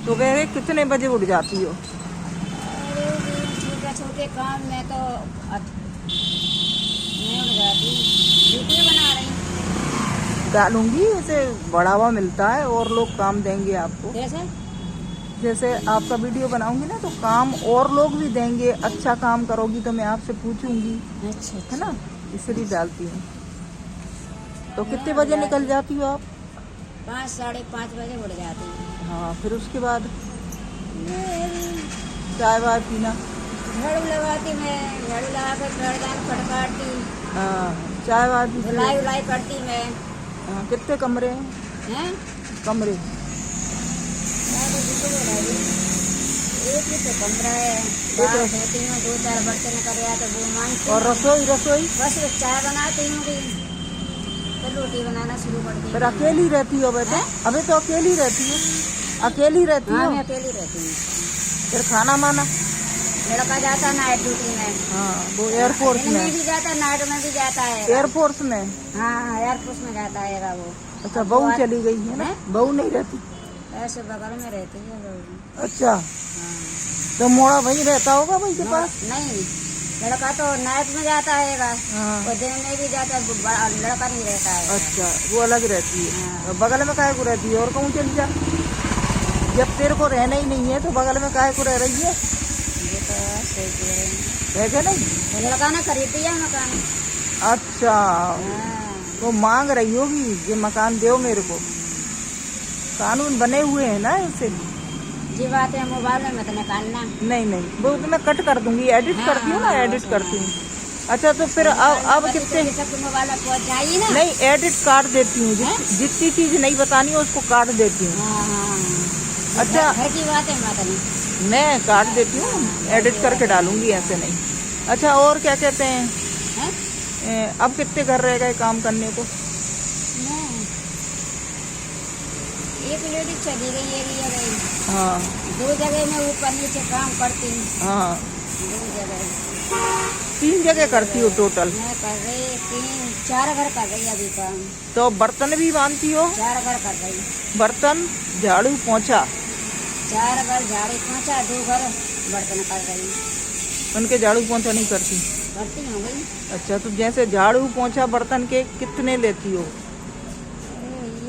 सुबह कितने बजे उठ जाती हो? छोटे छोटे काम में तो नहीं उठ जाती। वीडियो बना रही डालूंगी, इसे बढ़ावा मिलता है और लोग काम देंगे आपको। कैसे? जैसे आपका वीडियो बनाऊंगी ना तो काम और लोग भी देंगे। अच्छा काम करोगी तो मैं आपसे पूछूंगी, अच्छा है ना, इसलिए डालती हूँ। तो कितने बजे निकल जाती हो आप? 5 साढ़े 5 बजे उठ जाती हूँ। हाँ, फिर उसके बाद चाय वाय पीना? झाड़ू लगाती मैं, झाड़ू लगा कर पैरदान खटकाती, हाँ, चाय वाय पीती हो? धुलाई उलाई करती मैं। हाँ, कितने कमरे हैं? हैं? कमरे एक ही तो कमरा है। बाहर धोती हूँ, 2-4 बर्तन कर रहा तो वो मांगती और हूँ। रसोई? बस चाय बनाती हूँ भी, फिर रोटी बनाना शुरू कर दी। फिर अकेली रहती हो बेटा? अबे तो अकेली रहती हो? अकेली रहती हाँ, हो? मैं अकेली रहती हूँ। फिर खाना माना? लड़का जाता नाइट ड्यूटी में। हाँ, वो एयरफोर्स दिन में? में भी जाता, नाइट में भी जाता है। एयरफोर्स में? हाँ, एयरफोर्स में जाता है वो। अच्छा, बहू चली गई है ना? बहू नहीं रहती? ऐसे बगल में रहती है बहू। अच्छा, हाँ। तो मोड़ा वही रहता होगा भाई के पास? नहीं, लड़का तो नाइट में जाता है। हाँ। वो दिन में भी जाता है, लड़का नहीं रहता है। अच्छा, वो अलग रहती है। हाँ। और बगल में काहे को रहती है? और कहूँ चली जा? जब तेरे को रहना ही नहीं है तो बगल में काहे को रह रही है? ये तो सही कह रहे हैं। है क्या नहीं? वो लड़का ने खरीद दिया मकान। अच्छा, हाँ। वो मांग रही होगी ये मकान दो मेरे को। कानून बने हुए हैं ना इससे। जी बात है, मोबाइल में मत निकालना। नहीं, वो तो मैं कट कर दूंगी, एडिट हाँ, करती हूँ ना, हाँ, एडिट हाँ। करती हूँ। अच्छा, तो फिर अब कितने? सब मोबाइल में पहुँच जाएगी ना। नहीं, एडिट काट देती हूँ, जितनी चीज नहीं बतानी है उसको काट देती हूँ। हाँ, हाँ। अच्छा, घर की बात है मत नहीं। मैं काट देती हूँ, एडिट करके डालूंगी, ऐसे नहीं। अच्छा, और क्या कहते हैं? अब कितने घर रह गए काम करने को? एक लेडी चली गई, एक ये गई। हाँ। 2 जगह में ऊपर नीचे काम करती हूँ। हाँ, 2 जगह। 3 जगह करती हो टोटल? मैं कर रही 3-4 घर कर रही अभी काम। तो बर्तन भी बांधती हो? 4 घर कर रही। बर्तन, झाड़ू, पोंछा? 4 घर झाड़ू पोंछा, 2 घर बर्तन कर रही। उनके झाड़ू पोंछा नहीं करती? करती हो गई। अच्छा, तो जैसे झाड़ू पोंछा बर्तन के कितने लेती हो?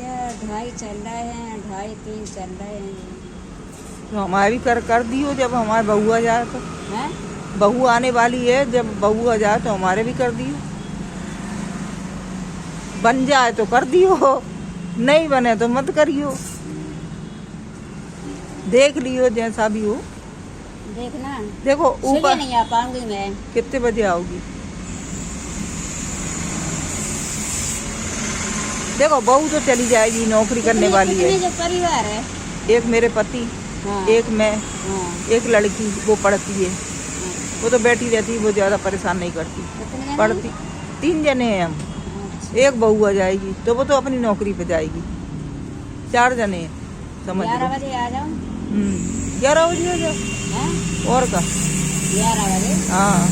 ये 2.5 चल रहे हैं, 2.5-3 चल रहे हैं। तो हमारी कर दी हो जब हमारे बहू आ जाए तो? हैं? बहू आने वाली है, जब बहू आ जाए तो हमारे भी कर दियो। बन जाए तो कर दियो, नहीं बने तो मत करियो। देख लियो जैसा भी हो। देखना, देखो ऊपर नहीं आ पाऊंगी मैं। कितने बजे आओगी? देखो, बहू तो चली जाएगी, नौकरी करने वाली है। जो परिवार है, एक मेरे पति, हाँ। एक मैं, हाँ। एक लड़की, वो पढ़ती है। वो तो बैठी रहती है, वो ज्यादा परेशान नहीं करती। कितने पढ़ती 3 जने हैं हम। एक बहू आ जाएगी तो वो तो अपनी नौकरी पे जाएगी। 4 जने हैं, समझ लो। 11 बजे आ जाओ। 11 बजे आ जाओ। हैं? और का 11 बजे। हाँ।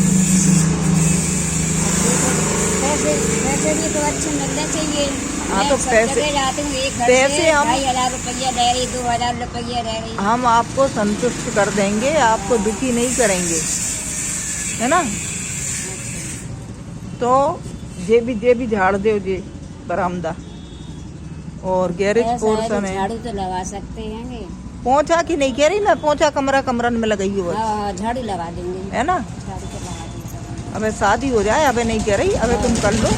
पैसे भी तो अच्छे मिलने चाहिए। हाँ, मैं तो सब पैसे- जगह जाती हूँ, एक घर पैसे से हम- 2,500 रुपया ले रही, 2,000 रुपया ले रही। हम आपको संतुष्ट कर देंगे, आपको दुखी नहीं करेंगे, है ना? तो जे भी झाड़ दो जे बरामदा और गैरेज पोर्शन है। झाड़ू तो लगा सकते हैं। पोंछा की नहीं कह रही मैं, पोंछा कमरा में लगाई हो बस, हाँ, झाड़ू लगा देंगे। है ना? झाड़ू तो लगा देंगे। अबे शादी हो जाए, अबे नहीं कह रही, अबे तुम कर लो,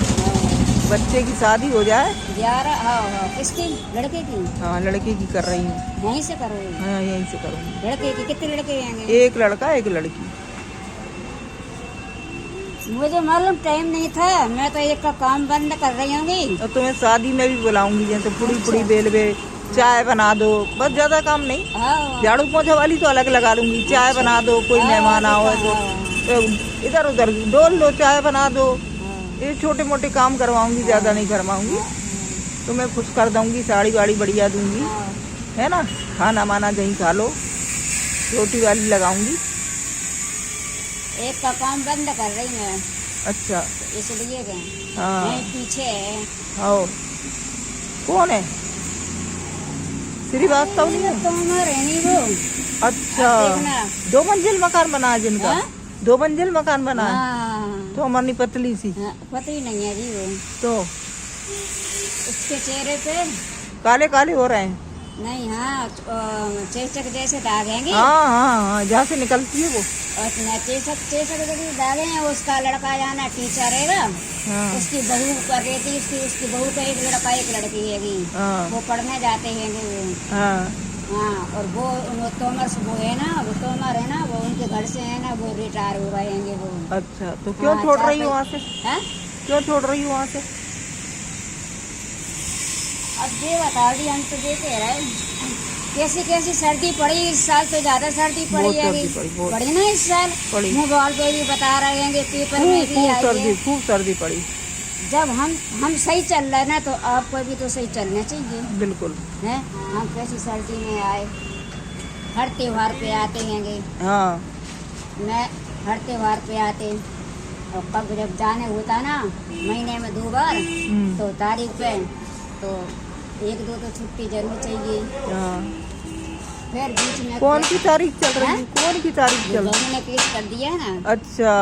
बच्चे की शादी हो जाए। 11, हाँ, किसकी? लड़के की? हाँ, लड़के की कर रही हूँ। यहीं से करोगे? हाँ, यहीं से करूँगी। लड़के की कितने लड़के आएंगे? एक लड़का, एक लड़की। मुझे मालूम टाइम नहीं था, मैं तो एक का काम बंद कर रही होंगी। और तुम्हें शादी में भी बुलाऊंगी, जैसे पुड़ी बेलवे, चाय बना दो, बस ज्यादा काम नहीं। हाँ। झाड़ू पोंछा वाली तो अलग लगा लूंगी। चाय बना दो, कोई मेहमान आओ तो इधर उधर डोल लो, चाय बना दो। ये छोटे मोटे काम करवाऊंगी, ज्यादा नहीं करवाऊंगी। तुम्हें खुश कर दूंगी, साड़ी वाड़ी बढ़िया दूंगी, है ना? खाना माना कहीं खा लो, रोटी वाली लगाऊंगी। एक का काम बंद कर रही मैं। अच्छा, इसलिए गए। हाँ। नहीं, पीछे है। आओ, कौन है? श्रीवास्तव नहीं है? तो हमारे नहीं वो। अच्छा, देखना 2 मंजिल मकान बना है जिनका। हाँ? 2 मंजिल मकान बना है हाँ, तो हमारी पतली सी पता ही नहीं है जी वो। तो उसके चेहरे पे काले काले हो रहे हैं। नहीं, हाँ, चेचक जैसे दाग हैंगे। हाँ हाँ हाँ, जहाँ से निकलती है वो। और चेचक जैसे दागे हैं। उसका लड़का जाना टीचर है, हाँ उसकी बहू कर रही थी, उसकी बहू का एक लड़का एक लड़की हैगी, हाँ वो पढ़ने जाते हैं वो। हाँ हाँ, और वो तोमर से वो है ना, वो तोमर है ना, वो उनके घर से है ना, वो रिटायर हो गए हैं वो। अच्छा, तो क्यों हाँ, छोड़ चार रही हो वहाँ से? हैं? क्यों छोड़ रही हो वहाँ से? अब ये बताओ जी, हम तो देखे रहे कैसी कैसी सर्दी पड़ी इस साल, तो ज्यादा सर्दी पड़ी बहुत है। सर्दी पड़ी, बहुत पड़ी ना इस साल। पड़ी। मोबाइल पे भी बता रहे हैं, पेपर में भी आई है। खूब सर्दी पड़ी। जब हम सही चल रहे ना, तो आपको भी तो सही चलना चाहिए। बिल्कुल है, हम कैसी सर्दी में आए, हर त्योहार पे आते हैंगे। हाँ मैं हर त्योहार पे आते, और कब जब जाने होता ना महीने में 2 बार, तो तारीख पे तो 1-2 तो छुट्टी जरूर चाहिए। हाँ। फिर बीच में कौन की तारीख चल रही है? हैं? कौन की तारीख चल रही बहू ने केस कर दिया है ना। अच्छा,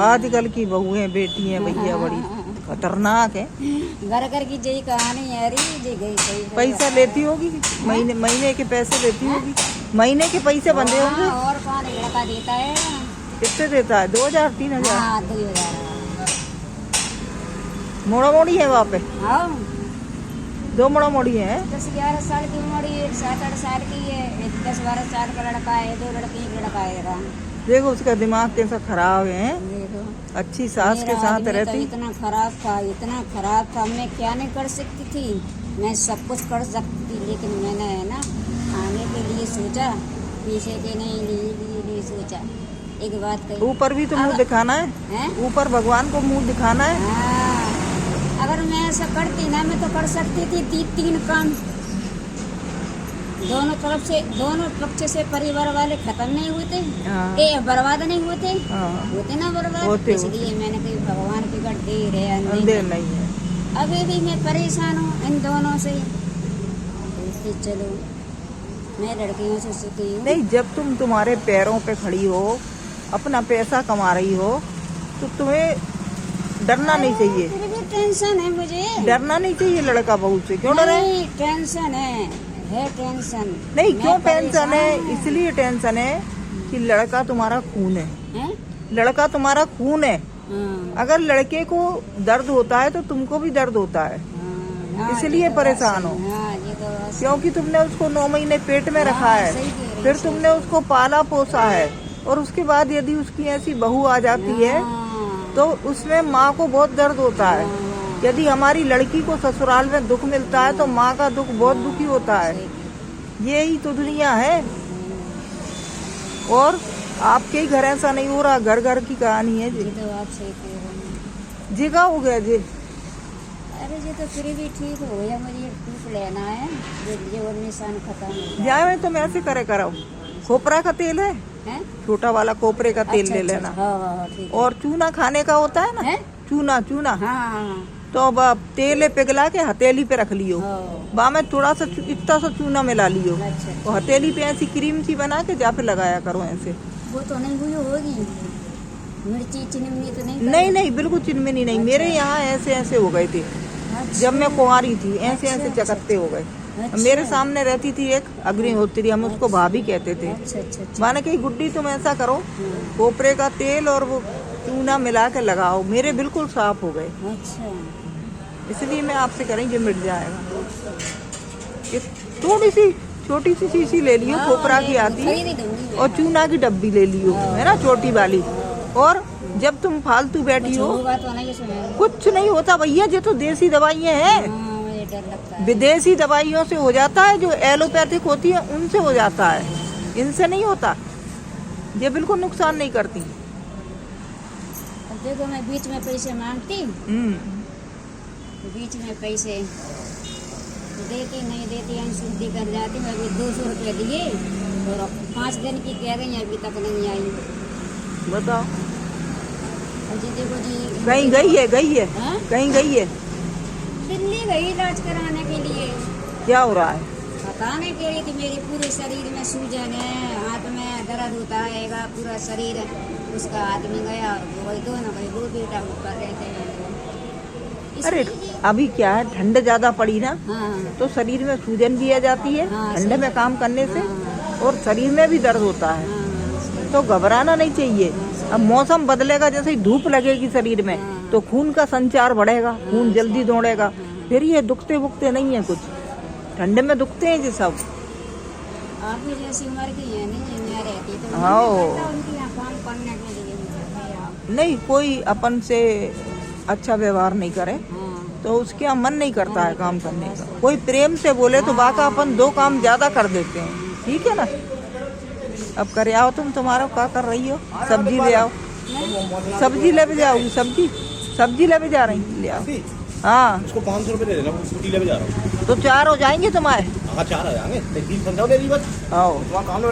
आजकल की बहुएं बेटी हैं भैया बड़ी खतरनाक है। घर घर की यही कहानी है री, जी गई सही। पैसा लेती होगी, महीने के पैसे लेती होगी, महीने के पैसे बंधे होंगे। और कौन लड़का देता है? कितने देता है? 2000-3000? हाँ, 2000। मोड़ा मोड़ी है वहाँ पे? हाँ, 2 मोड़ा मोड़ी है। 10-11 साल की उम्र है, 7-8 साल की है, 10-12 साल का लड़का है, 2 लड़के 1 लड़का है। देखो उसका दिमाग कैसा खराब है। देखो, अच्छी सास के मेरा साथ आदमी तो रहती। इतना खराब था, इतना खराब था। मैं क्या नहीं कर सकती थी, मैं सब कुछ कर सकती थी, लेकिन मैंने है ना आगे के लिए सोचा, पीछे के नहीं सोचा। एक बात कही, ऊपर भी तो मुंह दिखाना है, ऊपर भगवान को मुंह दिखाना है। हाँ, अगर मैं ऐसा करती ना, मैं तो कर सकती थी 3 काम। दोनों पक्ष से परिवार वाले खत्म नहीं होते, हाँ। बर्बाद नहीं होते। हाँ। होते ना बर्बाद। होते। इसलिए मैंने कही भगवान की गड्ढे रहे अंधेर नहीं है। अभी भी मैं परेशान हूँ इन दोनों से। तो इसलिए चलो, मैं लड़कियों से सीखी हूँ। नहीं, जब तुम तुम्हारे पैरों पे खड़ी हो, अपना पैसा कमा रही हो, तो तुम्हें डरना नहीं चाहिए। फिर भी टेंशन है मुझे। डरना नहीं चाहिए लड़का बहू से। क्यों डरे? नहीं, टेंशन है टेंशन। नहीं, क्यों टेंशन परेशान है? हूँ। इसलिए टेंशन है कि लड़का तुम्हारा खून है। हैं? लड़का तुम्हारा खून है। हाँ, अगर लड़के को दर्द होता है तो तुमको भी दर्द होता है, हाँ, इसलिए ये तो परेशान बात हो। सही। हाँ, ये तो बात सही। क्योंकि तुमने उसको 9 महीने पेट में रखा हाँ, है, सही कह रही फिर हो, तुमने उसको पाला पोसा है, और उसके बाद यदि उसकी ऐसी बहू आ जाती है हाँ, तो उसमें माँ को बहुत दर्द होता है। हाँ, यदि हमारी लड़की को ससुराल में दुख मिलता है तो माँ का दुख बहुत दुखी होता है। सही। यही तो दुनिया है। और आपके ही घर ऐसा नहीं हो रहा, घर घर की कहानी है ये जी। तो आप सही कह रहे हैं। जी का हो गया जी। अरे ये तो फिर भी ठीक हो गया, मुझे टूट लेना है, ये और निशान खत्म हो गया। जाए में तुम ऐसे करे करो, खोपरा का तेल है, हैं? छोटा वाला कोपरे का तेल अच्छा, ले अच्छा, लेना। हाँ, हाँ, ठीक है। और चूना खाने का होता है ना, हैं? चूना चूना, हाँ, हाँ, तो अब आप तेल पिघला के हथेली पे रख लियो, हाँ, बा में थोड़ा सा इतना सा चूना मिला लियो, अच्छा, तो हथेली पे ऐसी क्रीम सी बना के जा पे लगाया करो ऐसे। वो तो नहीं हुई होगी, मिर्ची चिनमनी तो नहीं नहीं नहीं, बिल्कुल चिनमिनी नहीं। मेरे यहाँ ऐसे ऐसे हो गए थे अच्छा, जब मैं कुंवारी थी, ऐसे अच्छा, ऐसे अच्छा, चकत्ते हो गए। अच्छा, मेरे सामने रहती थी एक अग्निहोत्री, हम उसको भाभी कहते थे। अच्छा, अच्छा, अच्छा, माने कि गुड्डी तुम ऐसा करो, हाँ, कोपरे का तेल और वो चूना मिला के लगाओ, मेरे बिल्कुल साफ हो गए। अच्छा, इसलिए मैं आपसे करें ये मिट जाएगा। ये थोड़ी सी छोटी सी शीशी ले लियो, हाँ, कोपरा की ले आती है, खरीद दूंगी। और चूना की डब्बी ले लियो, है ना, छोटी वाली। और जब तुम फालतू बैठी कुछ हो, होगा तो नहीं इसमें? कुछ नहीं होता भैया, ये तो देसी दवाइयाँ हैं। हाँ, मुझे डर लगता है। विदेशी दवाइयों से हो जाता है, जो एलोपैथिक होती है उनसे हो जाता है, इनसे नहीं होता। ये बिल्कुल नुकसान नहीं करती। अब देखो, मैं बीच में पैसे मांगती, बीच में पैसे देती नहीं देती, अनशुद्धि कर जाती। मैं अभी 200 रुपये दिए और 5 दिन की कह रही हैं, अभी तक नहीं आई। बताओ, और जी देखो जी, कहीं गई है? हाँ? कहीं गई है? दिल्ली गई इलाज कराने के लिए। क्या हो रहा है? बताने के लिए कि मेरे पूरे शरीर में सूजन है, हाथ में दर्द होता है, पूरा शरीर उसका आदमी गया और वही दो ना भाई वो बेटा कर रहे थे। अरे अभी क्या है, ठंड ज्यादा पड़ी ना, हाँ तो शरीर में सूजन भी आ जाती है हाँ, ठंड में काम करने से, हाँ, और शरीर में भी दर्द होता है। हाँ, तो घबराना नहीं चाहिए। अब मौसम बदलेगा, जैसे ही धूप लगेगी शरीर में तो खून का संचार बढ़ेगा, खून जल्दी दौड़ेगा, फिर ये दुखते वुखते नहीं है कुछ। ठंड में दुखते हैं जी सब। आप भी जैसी उम्र की है नहीं, मैं रहती तो हाँ। मुझे पता उनके यहाँ काम करने के लिए मेरा। नहीं, कोई अपन से अच्छा व्यवहार नहीं करे हाँ, तो उसके यहाँ मन नहीं करता है काम करने का। कोई प्रेम से बोले तो बाका अपन 2 काम ज्यादा कर देते हैं, ठीक है ना। अब करे आओ, तुम्हारा क्या कर रही हो? सब्जी ले आओ, सब्जी ले भी जाओगी? सब्जी ले भी जा रही, ले आओ। हाँ, उसको 500 रुपये दे देना, वो स्कूटी ले भी जा रहा हूँ। तो 4 हो जाएंगे तुम्हारे। हाँ 4 आ जाएंगे, 20 समझाओ दे दी बस। आओ। तुम्हारा काम